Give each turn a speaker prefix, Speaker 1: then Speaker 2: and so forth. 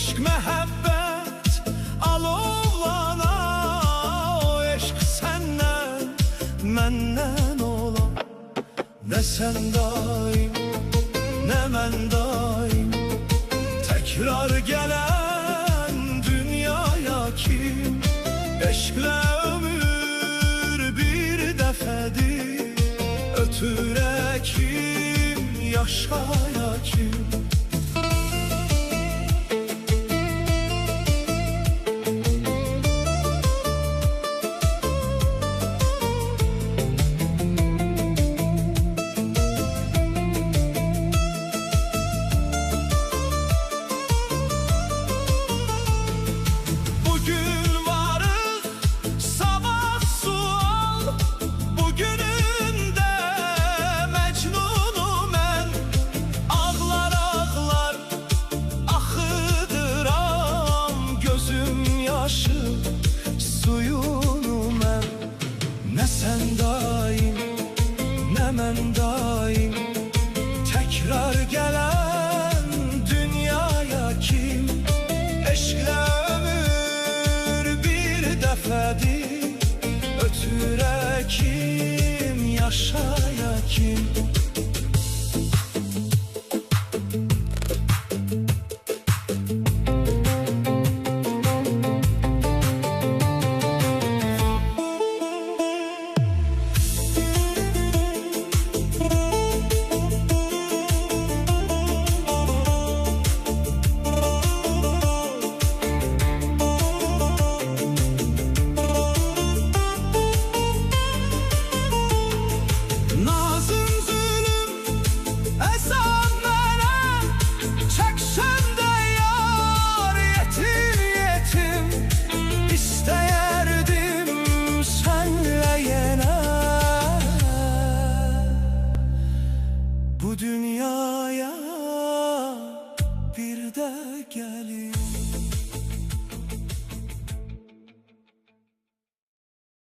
Speaker 1: Eşq məhəbbət alovlana, o eşq səndən, məndən olan. Nə sən daim, nə mən daim, təkrar gələn dünyaya kim? Eşqlə ömür bir dəfədir, ötürə kim, yaşaya kim? Suyunu mən, nə sən daim, nə mən daim, təkrar gələn dünyaya kim? Eşqlə ömür bir dəfədir, ötürə kim, yaşaya kim? Bu dünyaya bir de gelin.